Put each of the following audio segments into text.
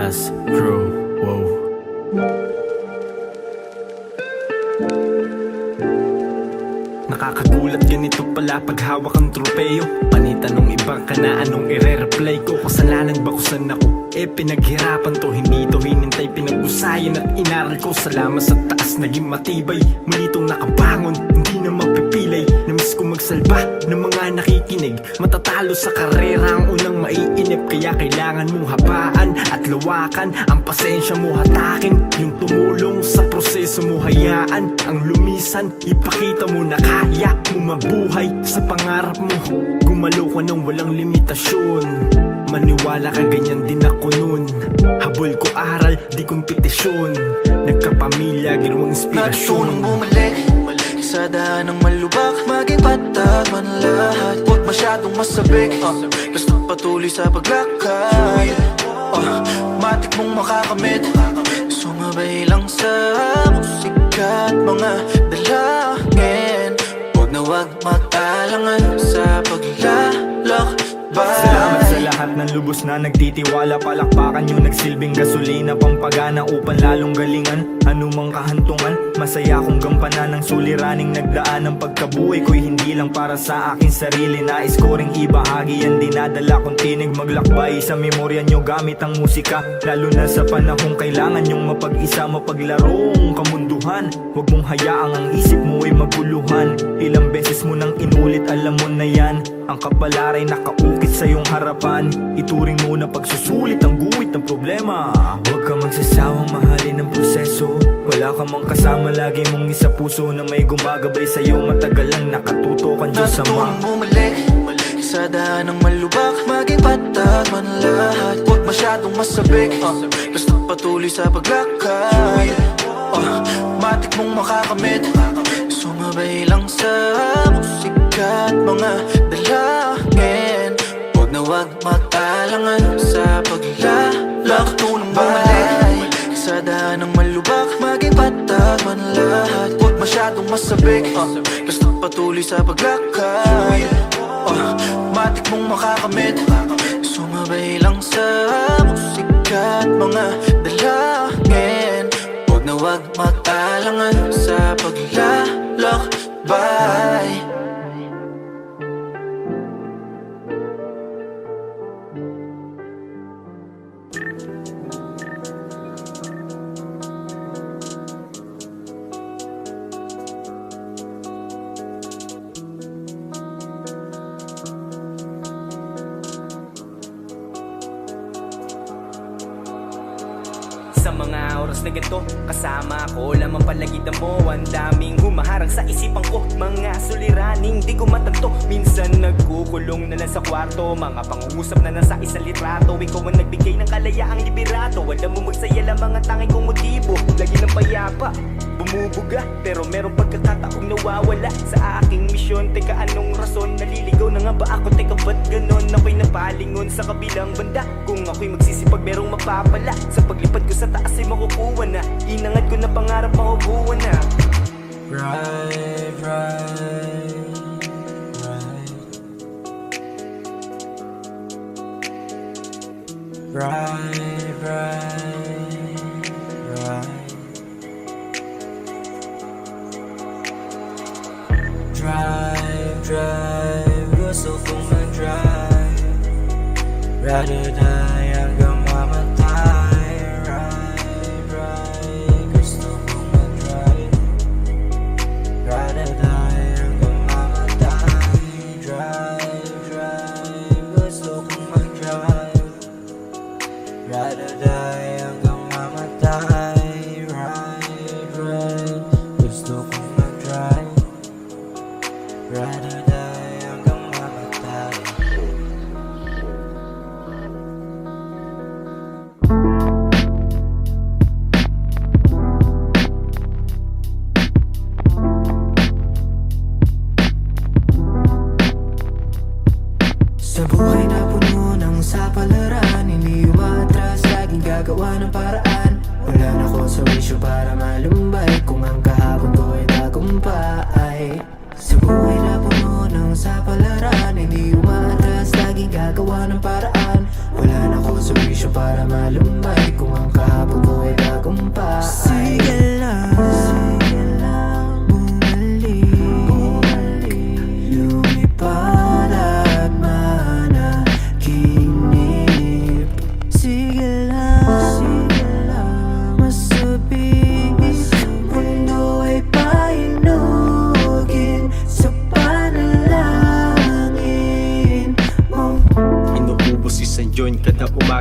Jazz Crew, wow. Nakakagulat ganito pala pag hawak ang tropeyo. Panita nung ibang ka na anong ire-replay ko. Kasalanan ba kusan ako? Pinaghirapan to, hindi to hinintay. Pinag-usayan at inaral ko. Salamat sa taas, naging matibay. Muli tong nakabangon, hindi na mapipilay. Namiss ko magsalba ng mga nakikinig. Matatalo sa karera ang unang maiinip. Kaya kailangan mong habaan at lawakan. Ang pasensya mo hatakin, yung tumulong sa proseso mo hayaan. Ang lumisan, ipakita mo na kaya mo mabuhay sa pangarap mo. Gumalaw ka ng walang limitasyon. Maniwala ka, ganyan din ako nun. Habol ko aral, di kompetisyon. Nagkapamilya, ginawang inspirasyon. Natutulong bumalik sa daan ng malubak. Maging patag man lahat, huwag masyadong masabik. Basta patuloy sa paglakay. Matik mong makakamit. Sumabay lang sa musika at mga dalangin. Huwag na huwag mag-alangan sa paglalakbay. Salamat sa lahat ng lubos na nagtitiwala. Palakpakan yung nagsilbing gasolina, pampagana upang lalong galingan. Anumang kahantungan, masaya kong gampanan ng suliraning nagdaan. Ang pagkabuhay ko'y hindi lang para sa aking sarili. Nais ko ring ibahagi yan, dinadala kong tinig. Maglakbay sa memorya nyo gamit ang musika. Lalo na sa panahong kailangan nyong mapag-isa, mapaglarong kamunduhan. Huwag mong hayaang ang isip mo ay maguluhan. Ilang beses mo nang inulit, alam mo na yan. Ang kapalaray nakaukit sa iyong harapan. Ituring mo na pagsusulit ang guhit ng problema. Huwag ka magsasawang mahalin ang proseso. Wala ka mang kasama, lagi mong isa puso na may gumagabay sa'yo. Matagal lang nakatutok ang Diyos Ama. Natutulong bumalik sa daan ng malubak. Maging patag man lahat, huwag masyadong masabik. Basta patuloy sa paglakay. Matik mong makakamit. Sumabay lang sa musika at mga dalangin. Huwag na huwag mag-alangan sa paglalak. Tulong bumalik sa daan ng malubak. Maging patag man lahat, huwag masyadong masabik. Basta patuloy sa paglakay. Matik mong makakamit. Sumabay lang sa musika at mga dalangin. Huwag na huwag mag-alangan sa paglalakbay. Sa mga oras na ganito, kasama ko lamang palagitan mo. Ang daming humaharang sa isipan ko, mga suliraning di ko matanto. Minsan nagkukulong na lang sa kwarto, mga pangungusap na lang sa isang litrato. Ikaw ang nagbigay ng kalayaang liberato. Alam mo magsaya lang mga tanging kong motibo. Lagi ng payapa, bumubuga, pero merong pagkakataong nawawala sa aking misyon. Teka, anong rason? Naliligaw na nga ba ako? Teka, ba't ganon? Ako'y napalingon sa kabilang banda. Kung ako'y magsisipag, merong mapapala. Sa paglipad ko sa taas ay makukuha na. Inangad ko na pangarap, makukuha na. Right, right, right. Right, right, right. Drive, drive, gusto kong mag-drive. Rather die hanggang mamatay. Right, right, gusto kong mag-drive. Rather die hanggang mamatay. Drive, drive, gusto kong mag-drive. Rather die hanggang mamatay. Right, right, gusto kong mag-drive. Rather die hanggang mamatay. Sa buhay na puno ng sapalaran, hindi umatras, laging gagawa ng paraan. Wala na ko sa wisyo para malumbay, kung ang kahapon ko ay tagumpay. Sa buhay na puno ng sapalaran, hindi umatras, laging gagawa ng paraan. Wala na ko sa wisyo para malumbay, kung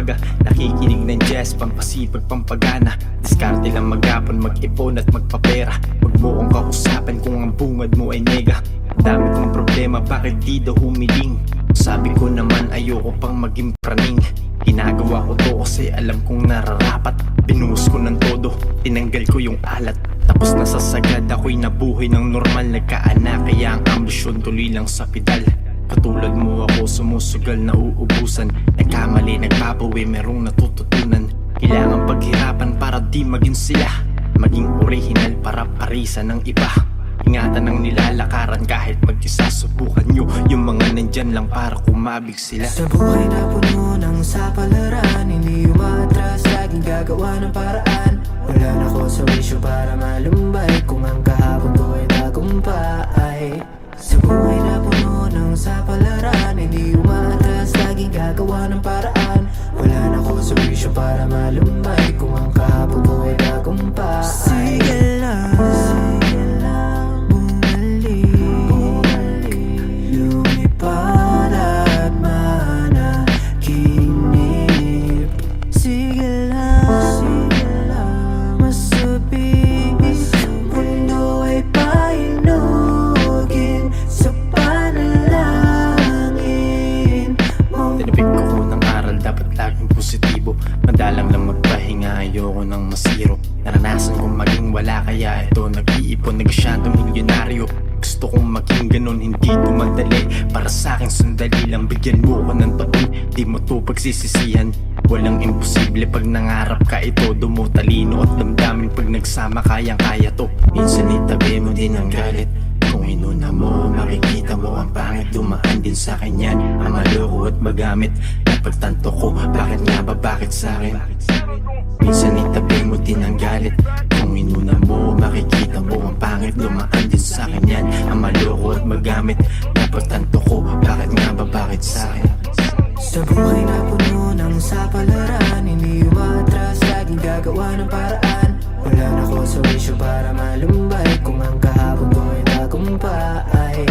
umaga. Nakikinig ng jazz, pampasipag, pampagana. Diskarte lang maghapon, mag-ipon at magpapera. Huwag mo kong kausapan kung ang bungad mo ay nega. Ang dami kong problema, bakit di daw humiling? Sabi ko naman ayoko pang maging praning. Ginagawa ko to kasi alam kong nararapat. Binuhos ko ng todo, tinanggal ko yung alat. Tapos nasasagad ako'y nabuhay ng normal. Nagkaanak kaya ang ambisyon tuloy lang sa pedal. Katulad mo ako sumusugal na uubusan. Nagkamali, nagbabawi, merong natututunan. Kailangan paghirapan para di maging sila. Maging original para parisan ng iba. Ingatan ang nilalakaran kahit mag-isa. Subukan nyo yung mga nandyan lang para kumabig sila. Sa buhay na puno ng sapalaran, hindi umatras, laging gagawa ng paraan. Wala na ko sa wisyo para malumbay, kung ang kahapon ko ay tagumpay. Sa buhay na puno ng sapalaran, hindi umatras, laging gagawa ng paraan. Wala na ko sa wisyo para malumbay, kung ang kahapon ko ay tagumpay. Sige lang, lumipad at managinip. Sige lang, masabi, mundo ay painugin sa panalangin mo. Tinipid ko ng aral, dapat laging positibo. Madalang lang magpahinga, ayoko nang masiro. Naranasan kong maging wala, kaya ito nag-iipon, nag-shadow milyonaryo. Gusto kong maging ganun, hindi to madali. Para sa'kin sandali lang, bigyan mo ko ng taon. Di mo to pagsisisihan. Walang imposible pag nangarap ka, ito mo talino at damdamin. Pag nagsama kayang-kaya to. Minsan itabi mo din ang galit. Kung inuna mo, makikita mo ang pangit. Dumaan din sa akin yan, ang maloko at magamit. Napagtanto ko, bakit nga ba, bakit sa'kin? Minsan itabi mo din ang galit. Kung inuna mo, makikita mo ang pangit. Dumaan din sa akin yan, ang maloko at magamit. Napagtanto ko, bakit nga ba, bakit sa'kin? Sa buhay na puno ng sapalaran, hindi umatras, laging gagawa ng paraan. Wala na ko sa wisyo para malumbay, kung ang kahapon ko ay tagumpay.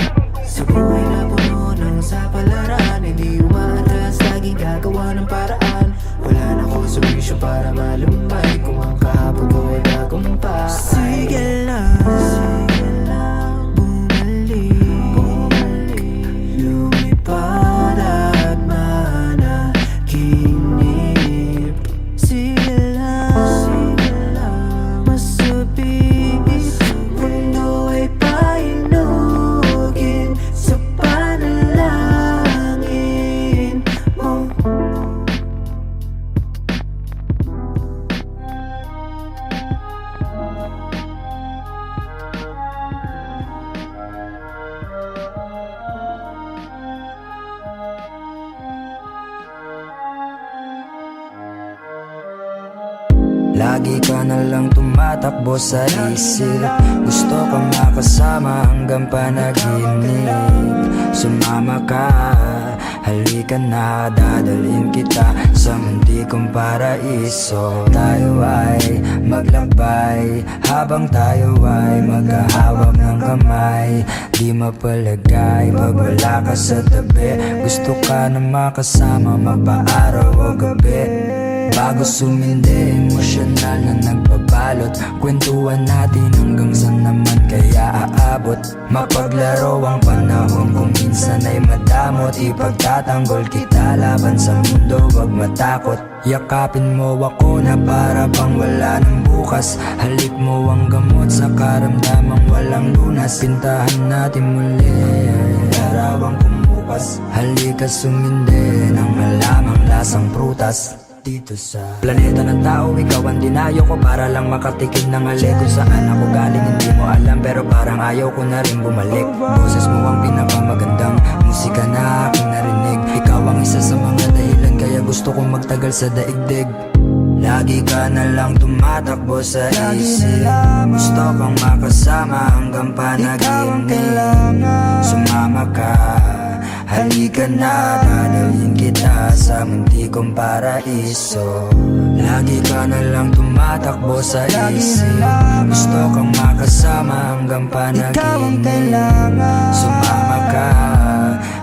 Sa buhay na puno ng sapalaran, hindi umatras, laging gagawa ng paraan. Wala na ko sa wisyo para malumbay, kung ang kahapon ko ay tagumpay. Sige lang, bumalik, lumipad at managinip. Sige lang, masabi, mundo ay painugin sa panalangin mo. Lagi ka na lang tumatakbo sa isip. Gusto kang makasama hanggang panaginip. Sumama ka, halika na, dadalhin kita sa muntikong paraiso. Tayo ay maglakbay habang tayo ay maghahawak ng kamay. Di mapalagay pag wala ka sa tabi. Gusto ka na makasama magpa-araw o gabi. Bago sumindi, emosyonal na nagbabalot. Kwentuhan natin hanggang saan naman kaya aabot. Mapaglaro ang panahon kung minsan ay madamot. Ipagtatanggol kita laban sa mundo, wag matakot. Yakapin mo ako na para bang wala ng bukas. Halik mo ang gamot sa karamdamang walang lunas. Pintahan natin muli, larawang kumupas. Halika sumindi ng halamang lasang prutas. Dito sa planeta ng tao, ikaw ang dinayo ko para lang makatikim ng halik. Kung saan ako galing hindi mo alam, pero parang ayaw ko na rin bumalik. Boses mo ang pinakamagandang musika na aking narinig. Ikaw ang isa sa mga dahilan kaya gusto kong magtagal sa daigdig. Lagi ka na lang tumatakbo sa isip. Gusto kang makasama hanggang panaginip. Sumama ka, halika na, dadalhin kita sa muntikong paraiso. Lagi ka na lang tumatakbo sa isip. Gusto kang makasama hanggang panaginip. Sumama ka,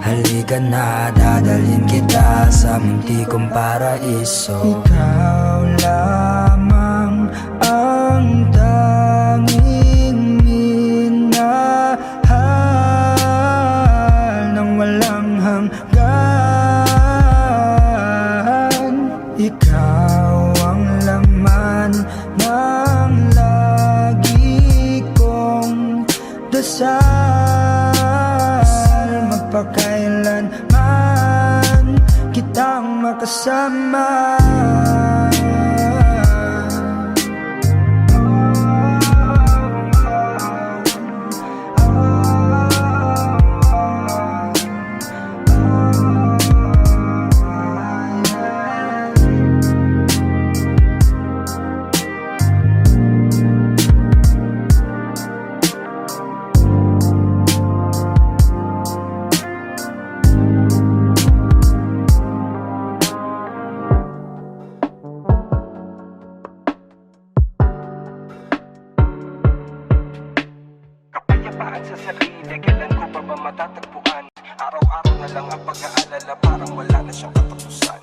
halika halika na, dadalhin kita sa muntikong paraiso. Ikaw lamang ang tanging minahal ng walang hanggan. Ikaw ang laman ng lagi kong dasal, magpakailanman kitang makasama. Kapayapaan sa sarili, kailan ko pa ba matatagpuan? Araw-araw na lang ang pag-aalala, parang wala na siyang katapusan.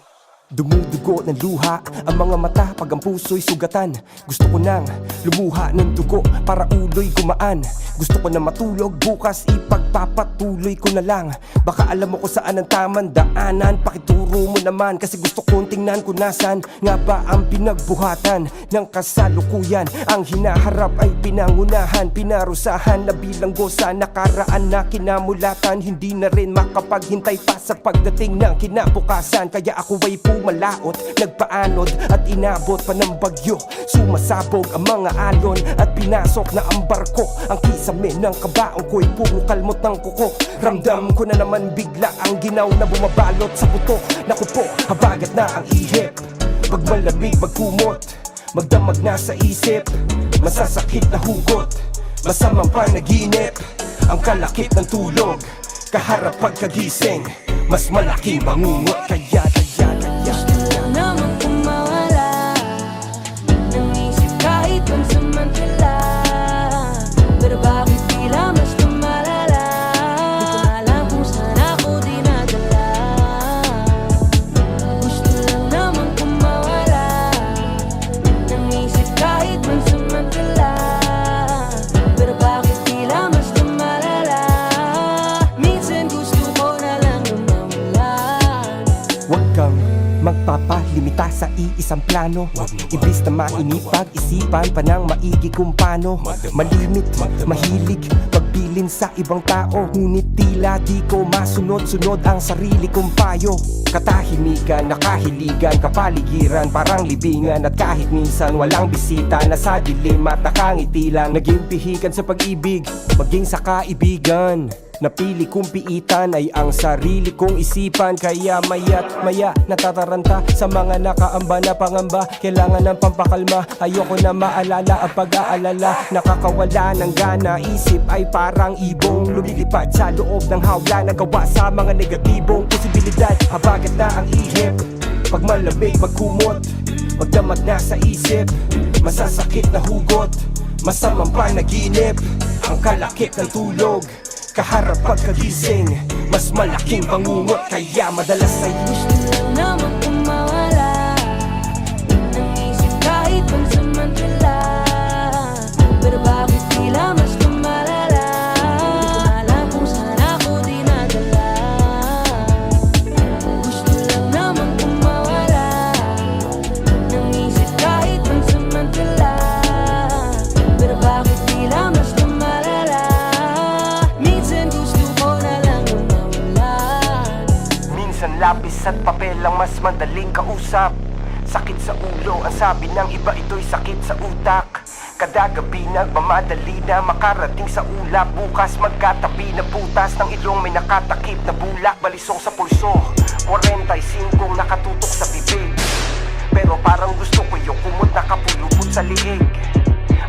Dumudugo ng luha ang mga mata pag ang puso'y sugatan. Gusto ko nang lumuha ng dugo para ulo'y gumaan. Gusto ko na matulog bukas, ipagpapatuloy ko na lang. Baka alam mo kung saan ang tamang daanan, pakituro mo naman. Kasi gusto kong tingnan kung nasan nga ba ang pinagbuhatan ng kasalukuyan. Ang hinaharap ay pinangunahan, pinarusahan na bilanggo sa nakaraan na kinamulatan. Hindi na rin makapaghintay pa sa pagdating ng kinabukasan. Kaya ako ay pumalaot, nagpaanod at inabot pa ng bagyo. Sumasabog ang mga alon at pinasok na ang barko. Ang kisame ng kabaong ko'y puro kalmot ng kuko. Ramdam ko na naman bigla ang ginaw na bumabalot sa buto. Naku po, habagat na ang ihip. Pag malamig magkumot, magdamag na sa isip. Masasakit na hugot, masamang panaginip. Ang kalakip ng tulog, kaharap pagkagising. Mas malaking bangungot, kaya Gusto lang naman kung mawala ng isip kahit pansamantala. Pero bakit tila mas lumalala? Di ko alam kung saan ako dinadala. Gusto lang naman kung mawala ng isip kahit pansamantala. Pero bakit tila mas lumalala? Minsan gusto ko na lang mawala. Huwag kang magpapalimita sa iisang plano. Iblis na mainipag-isipan pa ng maigi kung paano malimit, mahilig, pagpilin sa ibang tao. Ngunit tila di ko masunod-sunod ang sarili kong payo. Katahimikan, nakahiligan, kapaligiran, parang libingan. At kahit minsan walang bisita, nasa dilim at nakangiti lang. Naging pihikan sa pag-ibig, maging sa kaibigan. Napili kong piitan ay ang sarili kong isipan. Kaya maya't maya natataranta sa mga nakaamba na pangamba. Kailangan ng pampakalma, ayoko na maalala ang pag-aalala. Nakakawala ng gana, isip ay parang ibong lumilipad sa loob ng hawla. Nagawa sa mga negatibong posibilidad. Habagat na ang ihip, pag malamig magkumot, magdamag na sa isip. Masasakit na hugot, masamang panaginip. Ang kalakip ng tulog, kaharap pagkagising. Mas malaking bangungot, kaya madalas ay Gusto lang naman kung mawala ng isip kahit pansamantala. Pero bakit tila mas lumalala? Di ko alam kung saan ako dinadala. Gusto lang naman kung mawala ng isip kahit pansamantala. Pero bakit tila mas lumalala? Minsan gusto ko na lang mawala. minsan lapis at papel ang mas madaling kausap. Sakit sa ulo, ang sabi ng iba ito'y sakit sa utak. Kada gabi nagmamadali na makarating sa ulap. Bukas magkatabi na butas ng ilong, may nakatakip na bulak. Balisong sa pulso, 45 nakatutok sa bibig. Pero parang gusto ko yung kumot nakapulupot sa liig.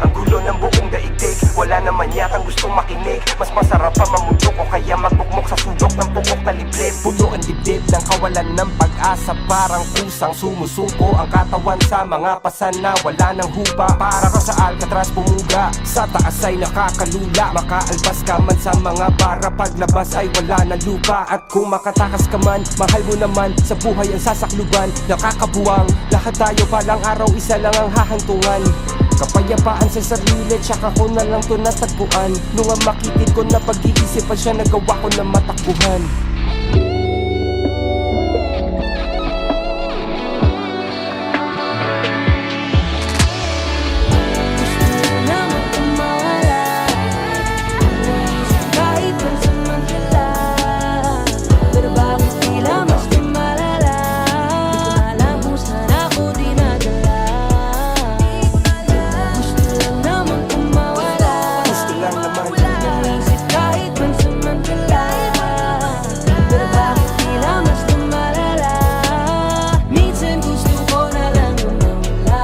Ang gulo ng buong daigdig, wala naman yatang gustong makinig. Mas masarap pa mamundok o kaya magbukmok sa sulok ng pukok na liblib. Puno ang dibdib ng kawalan ng pag pag-asa parang kusang sumusuko ang katawan sa mga pasan na wala ng hupa. Para ka sa Alcatraz bumuga, sa taas ay nakakalula. Makaalpas ka man sa mga bara, paglabas ay wala na lupa. At kung makatakas ka man, mahal mo naman sa buhay ang sasakluban. Nakakabuwang, lahat tayo palang araw, isa lang ang hahantungan. Kapayapaan sa sarili, tsaka ko na lang to natagpuan. Nung ang makitid ko na pag-iisipan siya, nagawa ko na matakbuhan. Gusto naman kong mawala Naisip kahit pansamantala Pero bakit tila mas lumalala Di ko alam kung saan ako dinadala Gusto lang naman kong mawala Gusto lang naman. Naisip kahit pansamantala Pero bakit tila mas lumalala Minsan gusto ko na lang lumawala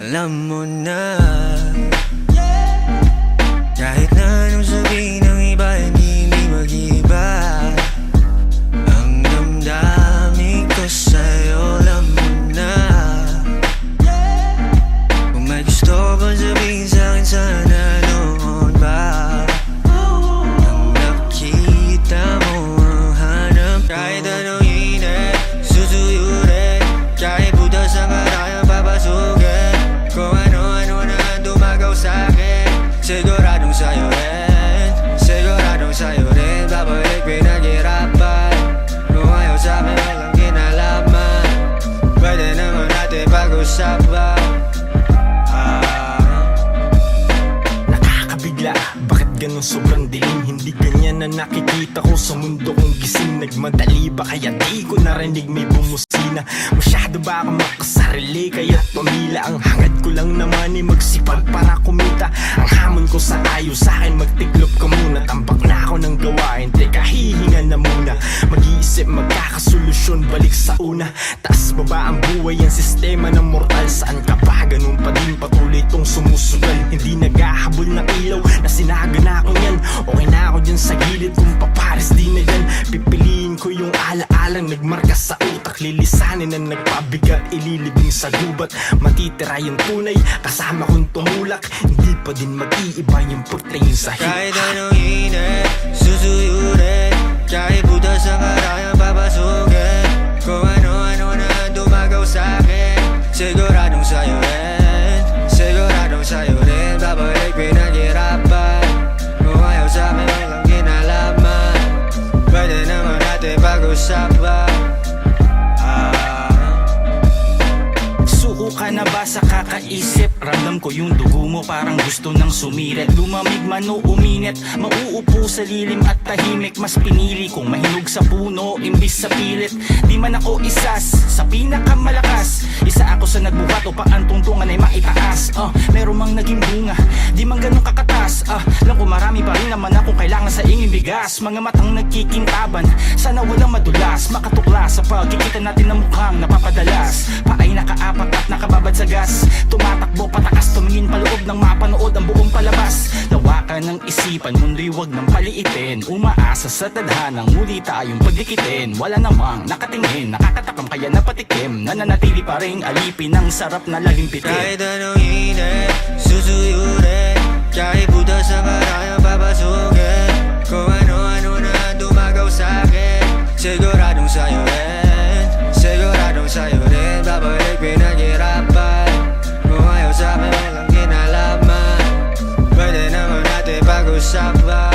Alam mo na kahit na anong sabihin ng iba, hindi mag-iba ang damdamin ko sa'yo. Alam mo na kung may gusto ko sabihin sa'kin, sana noon ba nang nakita mo ang hanap. Kahit anong init, susuyurin, kahit butas ang karayang papasukin, kung ano-ano na dumagaw sa'kin, siguradong sa'yo rin, babalik pinaghirapan. Kung ayaw sa'min walang kinalaman, pwede naman natin pag-usapan. Nakakabigla, bakit ganun sobrang dilim? Hindi ganyan na nakikita ko sa mundo kong gising. Nagmadali ba kaya di ko narinig may bumusina? Masyado ba ako makasarili kaya tumila? Ang hangad ko lang naman ay magsipag para kumita. Ang hamon ko sa ayos sa'kin, magtiklop ka muna. Tambak na ako ng gawain, teka hihinga na muna. Mag-iisip, magkakasolusyon, balik sa una. Taas baba ang buhay, ang sistema ng mortal. Saan ka ba? Ganun pa din patuloy tong sumusugal. Hindi naghahabol ng ilaw na sinaga na ako yan. Okay na ako dyan sa gilid, kung papares di na yan. Pipiliin ko yung ala-alang nagmarka sa utak. Lilisanin ang nagpabigat, ililibing sa gubat. Matitira yung tunay, kasama kong tumulak. Hindi pa din mag-iiba yung portrayin sa Kahit hip-hop. anong init, susuyurin, kahit butas ang karayang papasukin, kung ano-ano na dumagaw sa'kin, siguradong sa'yo rin, babalik pinaghirapan. Kung ayaw sa'min walang kinalaman, pwede naman natin pag-usapan. Suko ka na ba sa kakaisip? Ramdam ko yung dugo mo parang gusto nang sumirit. Lumamig man o uminit, mauupo sa lilim at tahimik. Mas pinili kong mahinog sa puno imbis sa pilit. Di man ako isas sa pinakamalakas, isa ako sa nagbuhat upang ang tungtungan ay maitaas. Meron mang naging bunga, di man ganun kakatas. Lang ko marami pa rin naman akong kailangan sa ingin bigas. Mga matang nagkikintaban, sana walang madulas. Makatuklas sa pagkikita natin ng mukhang napapadalas. Paay nakaapat at nakababad sa gas. Tumatakbo patakas, tumingin paloob ng mapanood ang buong palabas. Lawakan ng isipan, mundo'y wag nang paliitin. Umaasa sa tadhanang muli tayong pagdikitin. Wala namang nakatingin, nakakatakam kaya napatikim. Nananatili pa rin alipin ng sarap na lalimpitin. Kahit anong init, susuyurin, kahit butas ang karayang papasukin, kung ano-ano na dumagaw sa'kin, siguradong sa'yo rin, babalik pinaghirapan. Kung ayaw sa'min walang kinalaman, pwede naman natin pag-usapan.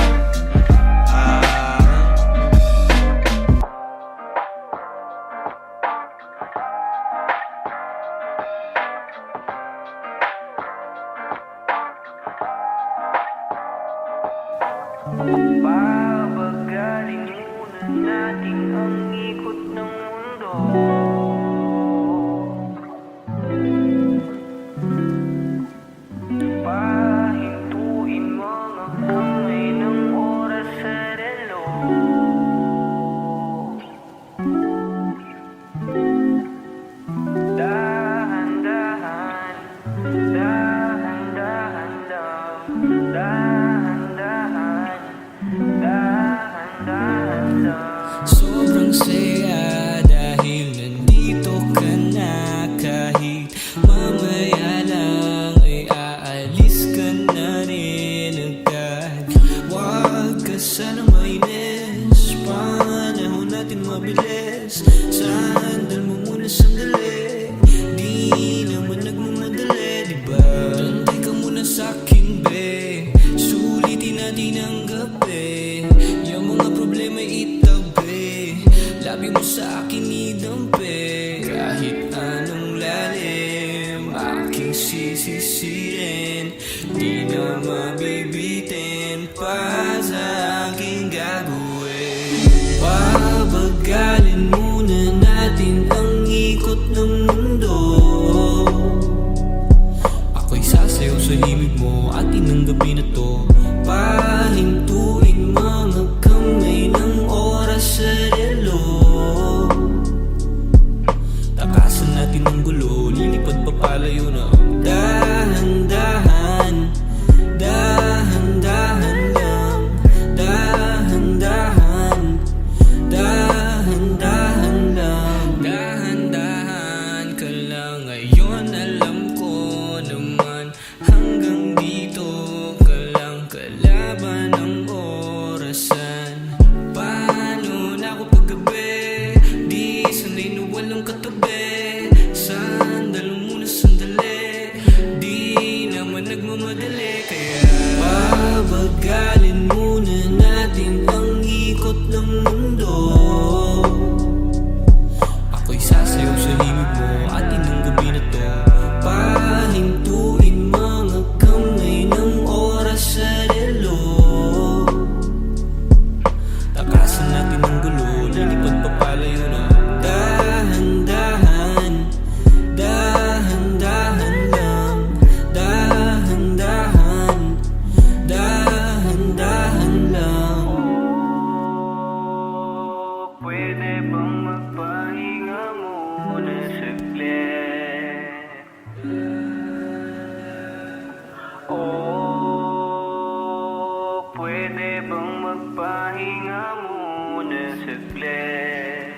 Pabagalin muna natin ang ikot ng mundo. Pahintuin Sobrang saya dahil nandito ka na. Kahit mamaya lang ay aalis ka na rin agad. Huwag ka sanang mainis, panahon natin mabilis. Sandal mo muna sandali, di naman nagmamadali, diba? Tantay ka muna sa'kin, be, sulitin natin ang gabi. Yung mga problema'y itabi, labi mo sa akin idampi. Kahit anong lalim, aking sisisirin, di na mabibitin pa sa aking gagawin. Pabagalin muna natin ang ikot ng mundo. Ako'y sasayaw sa himig mo, atin ang gabi na to. Pahintuin mga kamay ng oras sa relo. Takasan natin ang gulo, lilipad pa palayo na. Dahan-dahan, dahan-dahan lang. Dahan-dahan, dahan-dahan lang. Dahan-dahan ka lang. Ngayon alam ko naman, hanggang dito ka lang. Kalaban ng orasan. Paano na ako paggabi, di sanay na walang katabi. Sandal muna sandali, di naman nagmamadali. Kaya pabagalin muna natin ang ikot ng mundo. Ako'y sasayaw sa himig mo, atin ang gabi na to. Pahintuin mga kamay ng oras sa relo. Takasan natin ang gulo, lilipad pa palayo na. Dahan-dahan, dahan-dahan lang. Dahan-dahan, dahan-dahan lang. Pwede bang magpahinga muna saglit? Oh, pwede bang magpahinga muna saglit?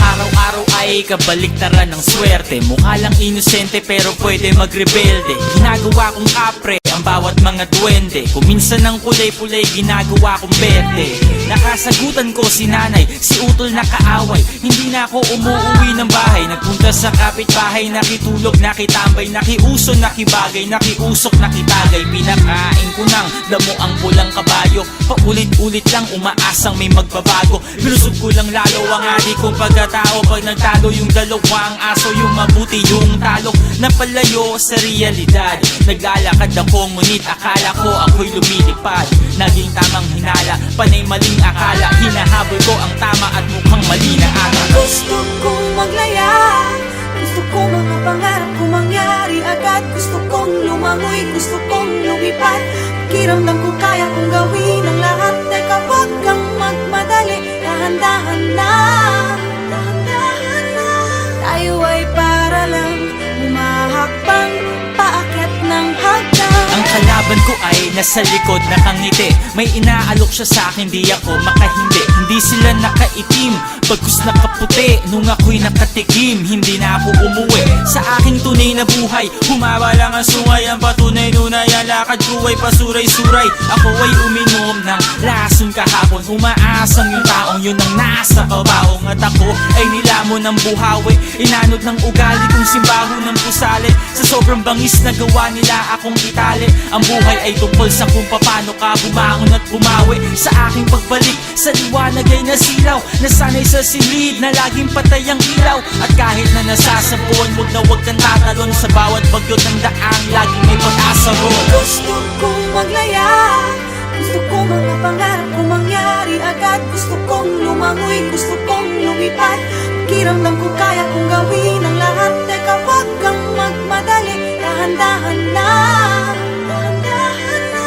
Araw-araw ay kabaliktaran ng swerte. Mukha lang inosente pero pwede magrebelde. Ginagawa kong kapre ang bawat mga duwende. Kung minsan ng kulay-pulay ginagawa kong berde. Nakasagutan ko si nanay, si utol na kaaway. Hindi na ako umuwi ng bahay. Nagpunta sa kapitbahay, nakitulog, nakitambay, nakiuso, nakibagay, nakiusok, nakitagay. Pinakain ko ng damo ang pulang kabayo. Paulit-ulit lang umaasang may magbabago. Binusog ko lang lalo ang adik kong pagkatao. Pag nagtalo yung dalawang aso, yung mabuti yung talo. Napalayo sa realidad. Naglalakad ako ngunit akala ko ako'y lumilipad. Naging tamang hinala, panay maling akala. Hinahabol ko ang tama at mukhang mali na ata. Gusto kong maglaya, gusto ko mga pangarap ko mangyari agad. Gusto kong lumangoy, gusto kong lumipad. Pakiramdam ko kaya kong gawin ang lahat. Teka, wag kang magmadali, dahan-dahan na. Dahan-dahan na. Tayo ay para lang humahakbang paakyat ng hagdan. Ang kalaban ko ay nasa likod nakangiti. May inaalok siya sa akin, di ako makahindi. Hindi sila nakaitim, bagkus nakaputi. Nung ako'y nakatikim, hindi na ako umuwi sa aking tunay na buhay. Humawa lang ang sungay, ang patunay nunay. Ang lakad ko ay pasuray-suray. Ako ay uminom ng lason kahapon. Umaasang yung taong yun ang nasa kabaong. At ako ay nilamon ng buhawi. Inanod ng ugali kong simbaho ng pusali. Sa sobrang bangis na gawa nila akong itali. Ang buhay ay tungkol sa kung paano ka bumangon at bumawi. Sa aking pagbalik sa liwanag ay nasilaw. Nasanay sa silid na laging patay ang ilaw. At kahit na nasasabon, wag kang tatalon. Sa bawat bagyot ng daang, laging may pag-asa ron. Gusto kong maglaya, gusto ko mga pangarap ko mangyari agad. Gusto kong lumangoy, gusto kong lumipad. Pakiramdam ko kaya kong gawin ang lahat. Teka, wag kang magmadali, dahan-dahan na. Dahan-dahan na.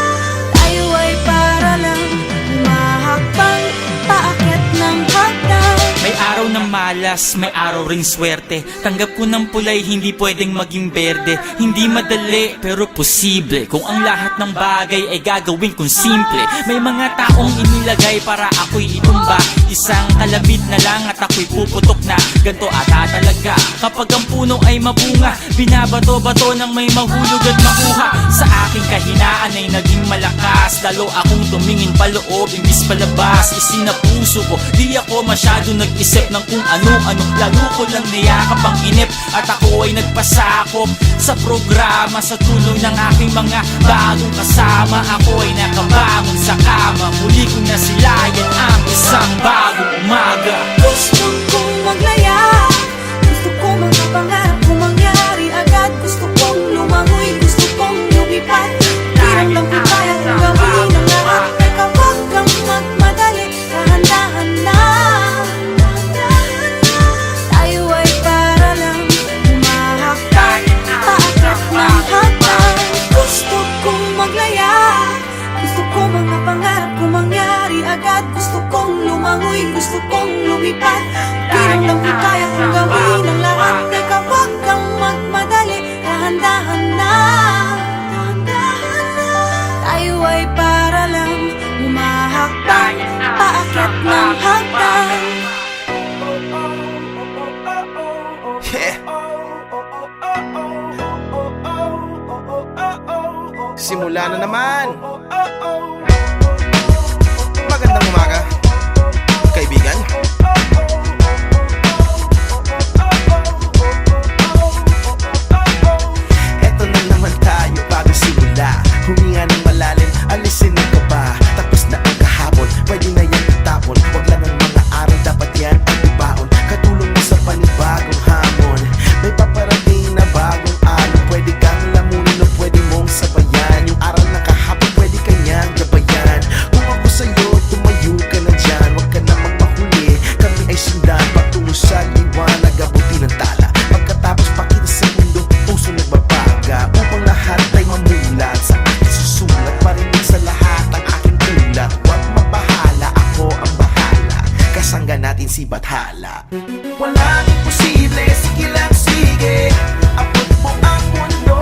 madalas may araw ring swerte. Tanggap ko ng pulay, hindi pwedeng maging berde. Hindi madali, pero posible. Kung ang lahat ng bagay ay gagawin kong simple. May mga taong inilagay para ako'y itumba. Isang kalabit na lang at ako'y puputok na. Ganto ata talaga kapag ang puno ay mabunga. Binabato-bato ng may mahulog at makuha. Sa aking kahinaan ay naging malakas. Lalo akong tumingin paloob imbis palabas. Isinapuso ko, di ako masyado nag-isip ng kung ano-ano. Lalo ko lang niyakap ang inip at ako ay nagpasakop sa programa. Sa tulong ng aking mga bagong kasama, ako ay nakabangon sa kama. Muli kong nasilayan ang isang bagong umaga. Gusto kong maglaya, gusto kong mga pangarap kong mangyari agad. Gusto kong lumangoy, gusto kong lumipad. Hiramdam ko kaya kong gawin ang lahat. Teka, wag kang magmadali, dahan-dahan na. Tayo ay para lang humahakbang, paakyat ng hagdan. Gusto kong maglaya, gusto kong mga pangarap kong mangyari agad. Gusto kong lumangoy, gusto kong lumipad. Hiramdam ko kaya kong gawin ang lahat. Teka, wag kang magmadali, dahan-dahan na. Tayo ay para lang humahakbang, paakyat ng hagdan. Yeah. Simula na naman. Magandang umaga, kaibigan. Eto na naman tayo bago simula. Huminga ng malalim, alisin ang kaba. Tapos na ang kahapon, pwede na yan itapon. Huwag lang ang mga araw, dapat yan ang ibaon. Katulong mo sa panibagong hamon. May paparating na bagong araw. Pwede kang lamunin o pwede mong sabayan. Yung aral na kahapon, pwede kanyang gabayan. Kung ako sa'yo, tumayo ka na dyan. Huwag ka na magpahuli, kami ay sundan patungo sa liwanag, abuti ng tala. Pagkatapos pakita sa mundo, puso nagbabaga. Upang lahat ay mamulat sa aking susulat. Parinig sa lahat ang aking tulad. Huwag mabahala, ako ang bahala. Kasangga natin si Bathala. Walang imposible, sige lang sige. Abot mo ang mundo,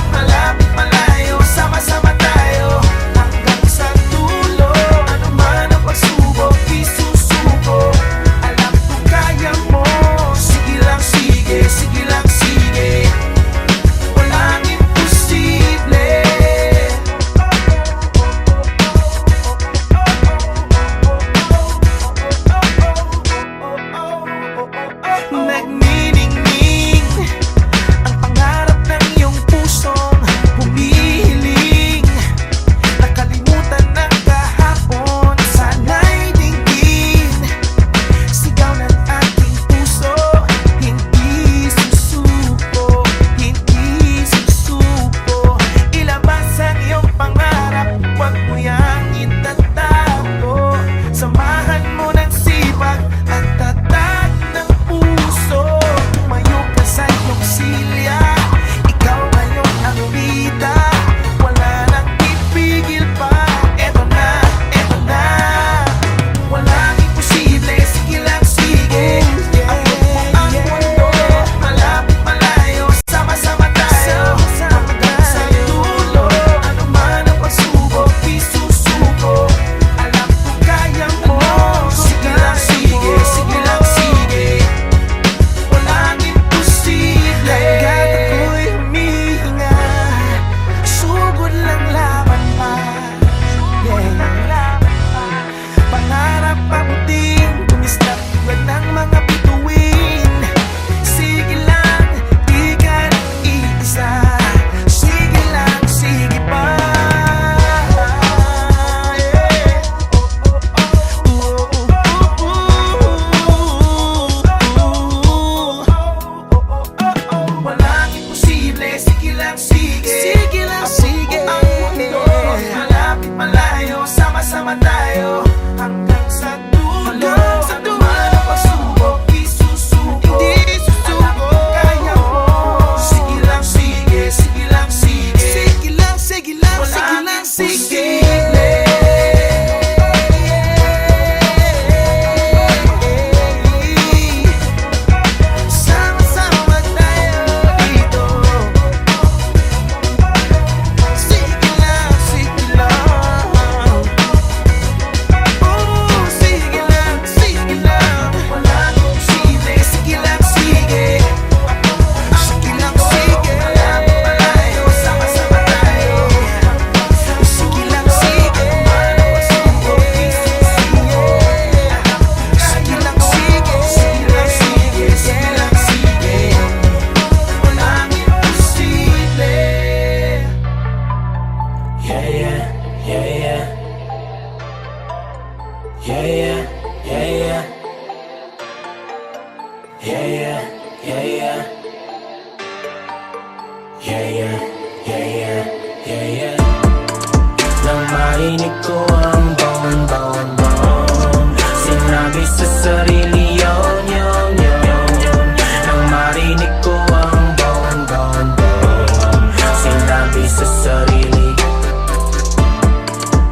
malapit malayo. Sama-sama tayo hanggang sa dulo. Ano man ang pagsubok, isusuko. Alam ko kaya mo. Sige lang sige, sige lang sige. Walang imposible. Nagniningning ang pangarap ng iyong pusong humihiling. Nakalimutan ng kahapon, sana'y dinggin. Sigaw ng aking puso, hindi susuko, hindi susuko. Ilabas ang iyong pangarap, huwag mo yang itatago. Samahan mo ng sipag at tatag ng puso. Tumayo ka sa iyong silya, ikaw ngayon ang bida. Wala nang pipigil pa, eto na, eto na. Walang imposible, sige lang sige. Abot mo ang mundo, malapit malayo. Sama-sama tayo hanggang sa dulo. Ano man ang pagsubok, isusuko. Alam ko kaya mo. Sige lang sige, sige lang sige. Walang imposible. Hanggat ako'y humihinga, sugod lang laban pa. Pangarap pabuting, tumislap tulad ng mga bituin. Sige lang, di ka nag-iisa. Sige lang, sige pa. Walang imposible, sige lang sige. Sige lang sige. Ang mundo, malapit malayo. Sama-sama tayo hanggang sa dulo. Ano man ang pagsubok, isusuko. Hindi susuko. Alam ko kaya mo. Sige lang sige, sige lang sige. Sige lang, sige lang, sige lang sige. marinig ko ang bone, bone, bone. Sinabi sa sarili yun, yun, yun, yun. Nang marinig ko ang bone, bone, bone. Sinabi sa sarili,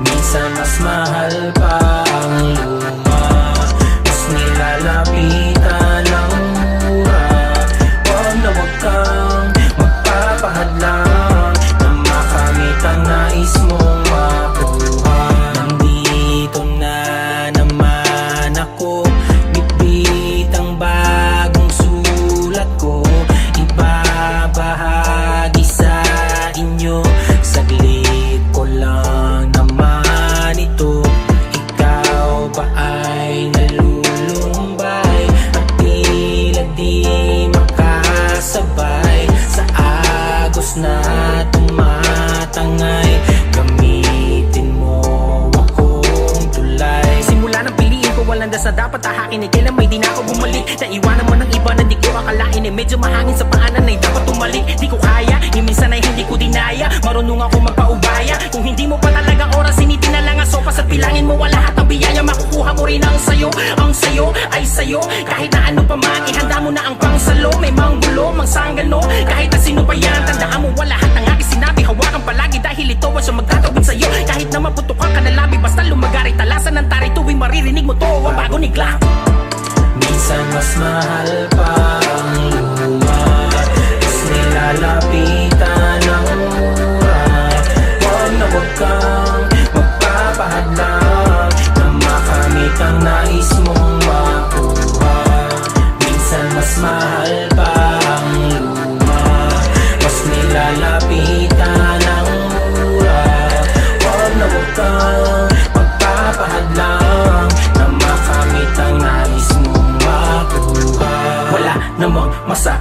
minsan mas mahal pa ang luma, mas nilalapitan ang mura. Huwag na huwag kang magpapahadlang na makamit ang nais mong makuha. Nandito na naman ako, bitbit ang bagong sulat ko, ibabahagi sa inyo. Saglit ko lang naman ito. Ikaw ba ay nalulumbay at tila di makasabay sa agos na tumatangay? Gamitin mo akong tulay. Simula ng piliin ko walang das na dapat tahakin, eh kailan may di na ako bumalik. Naiwanan mo ng iba na di ko akalain, eh medyo mahangin sa paanan ay dapat tumalik. Di ko kaya, yung minsan ay hindi ko dinaya. Marunong ako magpaubaya, kung hindi mo pa talaga oras sinitin na lang ang sopas at bilangin mo wala at ang biyaya. Makukuha mo rin ang sayo ay sayo. Kahit na ano pa man, ihanda mo na ang pangsalo. May manggulo, mangsanggano, kahit na sino pa yan. Tandaan mo wala at ang aking sinabi, hawakan palagi dahil ito ang siyang magtatawid sa'yo. Kahit na maputukan ka na labi, basta lumagari, talasan ng tari tuwing maririnig mo to ang bago nigla. Minsan mas mahal pa ang luma, mas nilalapitan ang mura. Huwag na huwag kang magpapahadlang na makamit ang nais mong makuha. Minsan mas mahal pa ang luma, mas nilalapitan ang mura. Huwag na huwag kang magpapahadlang na makamit ang nais mong makuha. Wala namang masa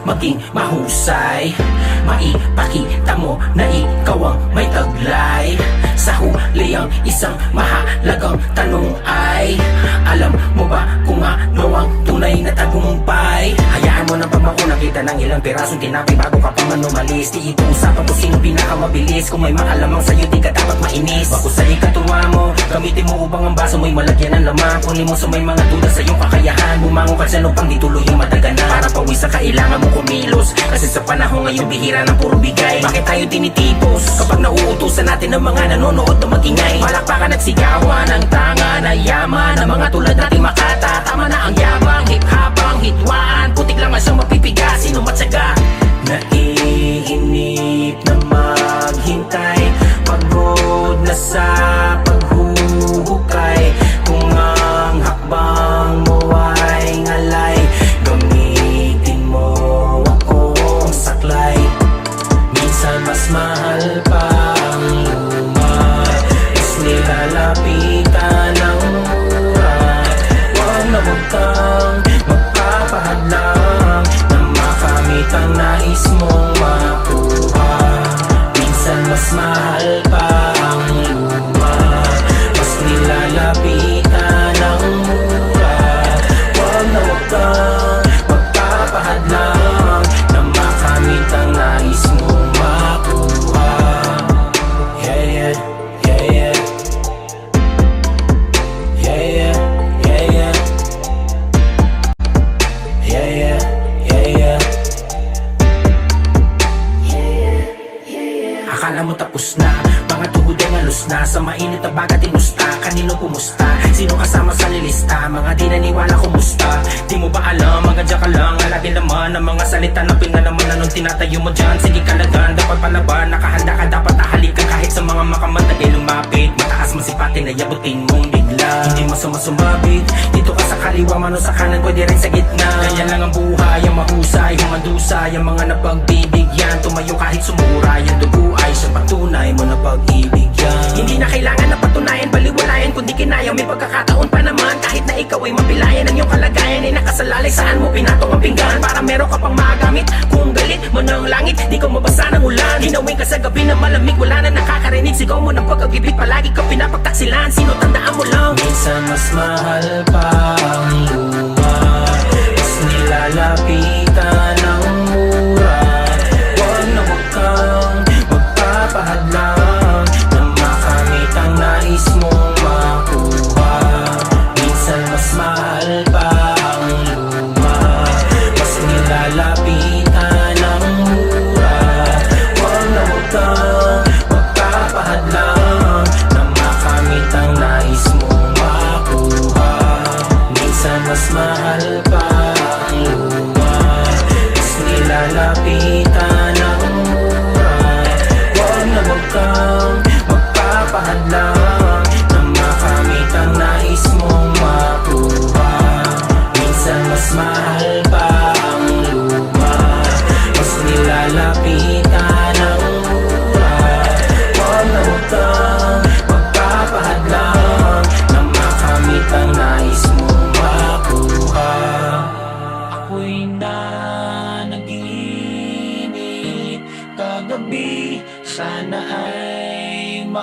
maging mahusay, maipakita mo na ikaw ang may taglay. Sa huli ang isang mahalagang tanong ay, alam mo ba kung ano ang tunay na tagumpay? Hayaan mo na pag ako nakita ng ilang pirasong tinapay bago ka pa man umalis. Di ito usapan kung sino pinakamabilis, kung may makalamang sa'yo di ka dapat mainis. Bago sa ikatuwa mo, gamitin mo upang ang baso mo'y malagyan ng laman. Kunin mo sa may mga duda sa iyong kakayahan, bumangon ka dyan upang di tuloy yung madaganan. Para pawis sa kailangan mo kumilos, kasi sa panahon ngayon bihira ng puro bigay. Bakit tayo tinitipos kapag nauutusan natin ng mga nanonood na magingay? Palakpakan at sigawan ang tanga na yaman ng mga tulad natin makata. Tama na ang yabang, hip-habang, hitwaan, putik lang ang siyang mapipiga, sino matyaga? Naiinip na maghintay, pagod na sa paghuhukay. Kung ang hakbang mo ay ngalay, gamitin mo akong saklay. Minsan mas mahal pa ang luma, mas nilalapitan ang mura. Huwag na huwag kang magpapahadlang na makamit ang nais mong makuha. Minsan mas mahal pa ang luma, mas nilalapitan ang mura. Huwag na huwag kang magpapahadlang na makamit ang nais mong makuha. Yeah, yeah, yeah, yeah. Yeah, yeah, yeah, yeah. Yeah, yeah, yeah, yeah. Akala mo tapos na, mga tuhod ay ngalus na, sa mainit na baga tinusta. Kanino pumusta? Sino kasama sa lilista? Mga di naniwala kumusta? Di mo ba alam, magadya ka lang, alagi naman ang mga salita na pinalaman na nung tinatayo mo dyan. Sige kalagan, dapat palaban, nakahanda ka, dapat ahalikan kahit sa mga makamantagay lumapit. Mataas masipatin na yabutin mong bigla, hindi masama sumabit. Dito ka sa kaliwa, mano sa kanan, pwede rin sa gitna. Ganyan lang ang buhay, ang mahusay, humandusay, ang mga napagbibigyan. Tumayo kahit sumura, yung dugo ay siyang patunay mo na pag-ibig yan. Hindi na kailangan na patunayan, baliwalayan, kundi kinaya. May pagkakataon pa naman, kahit na ikaw ay mapilayan. Ang iyong kalagayan ay nakasalalay, saan mo pinatong ang pinggan para meron ka pang magamit. Kung galit mo ng langit, di ko mabasa ng ulan. Hinawin ka sa gabi na malamig, wala na nakakarinig. Sigaw mo ng pagkagibig, palagi ka pinapagtaksilan. Sino tandaan mo lang? Minsan mas mahal pa ang luma, mas nilalapitan ang mura. Huwag na huwag kang magpapahadlang na makamit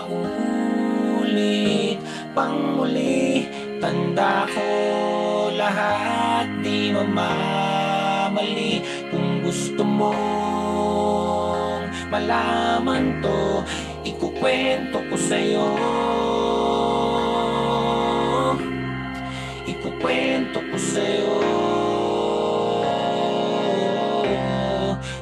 maulit pang muli. Tanda ko lahat di mamamali. Kung gusto mong malaman to, ikukwento ko sa'yo. Ikukwento ko sa'yo.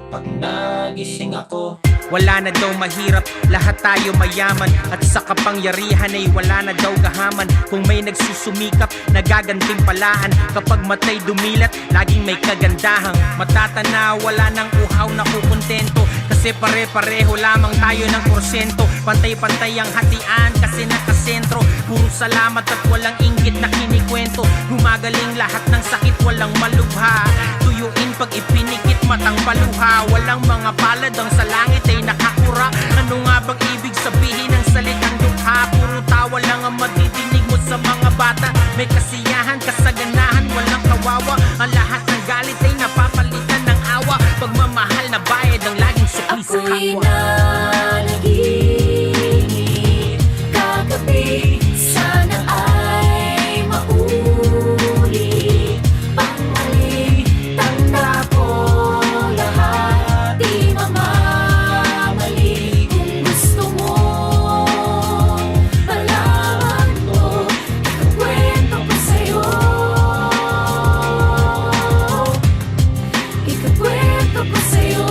Pag nagising ako, wala na daw mahirap, lahat tayo mayaman. At sa kapangyarihan ay wala na daw gahaman. Kung may nagsusumikap, nagagantimpalaan. Kapag matay dumilat, laging may kagandahang matatanaw, wala nang uhaw na kukontento. Kasi pare-pareho lamang tayo ng porsyento. Pantay-pantay ang hatian kasi nakasentro. Puro salamat at walang inggit na kinikwento. Gumagaling lahat ng sakit, walang malubha. Tuyuin pag ipinikit, matang paluha. Walang mga palad ang sa langit ay nakakura. Ano nga bang ibig sabihin ng salitang dukha? Puro tawa lang ang madidinig mo sa mga bata. May kasiyahan, kasaganahan, walang kawawa. Ang lahat ng galit ay napapalitan ng awa. Pagmamahal na bayad ang laging sukli sa Ako'y kapwa. nanaginip kagabi, sana ay maulit pang muli. Tanda ko lahat di mamamali. Kung gusto mo malaman ko, ikukwento ko sa'yo. Ikukwento ko sa'yo.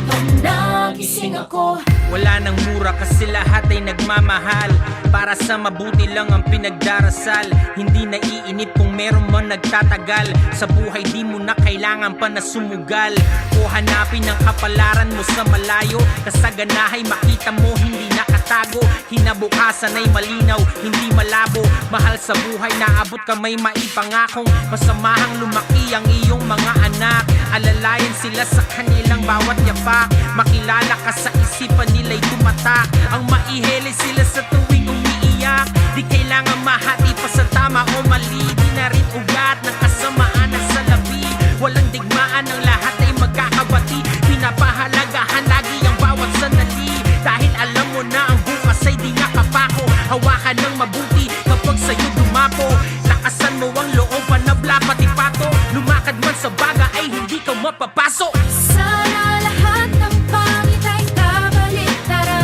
Pag nagising ako, Wala nang mura kasi lahat ay nagmamahal. Para sa mabuti lang ang pinagdarasal. Hindi naiinip kung meron man nagtatagal. Sa buhay di mo na kailangan pa na sumugal o hanapin ang kapalaran mo sa malayo. Kasaganahay makita mo hindi nakatago. Kinabukasan ay malinaw, hindi malabo. Mahal sa buhay, naabot ka may maipangakong masamahang lumaki ang iyong mga anak. Alalayan sila sa kanilang bawat yapak. Makilala ka sa isipan nila'y tumatak. Ang maihili sila sa tuwing umiiyak. Di kailangan mahati pa sa tama o mali. Di na rin ugat ng kasamaan at salapi. Walang digmaan, ang lahat ay magkakabati. Pinapahalagahan lagi ang bawat sandali. Dahil alam mo na ang bukas ay di nakapako. Hawakan ng mabuti kapag sa'yo dumapo. Lakasan mo ang loob, panabla pati pato. Lumakad man sa baga ay hindi ka mapapasok. sana lahat ng pangit ay kabalik-tara.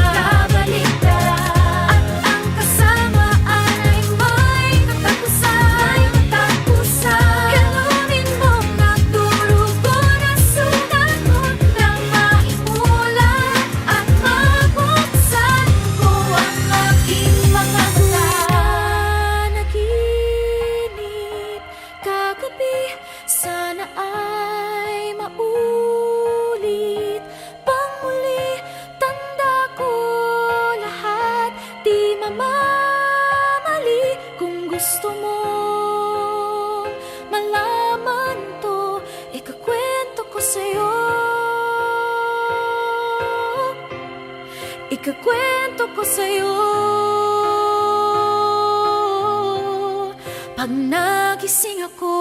At ang kasamaan ay may katapusan. Galunin mong nagdurugo na sugat mo nang maimulan at mabuksan ko ang aking mga mata. Naginip kagabi, sana ay maulit pang muli. Tanda ko lahat di mamamali. Kung gusto mo malaman to, ikakwento ko sa'yo. Ikakwento ko sa'yo. Pag nagising ako,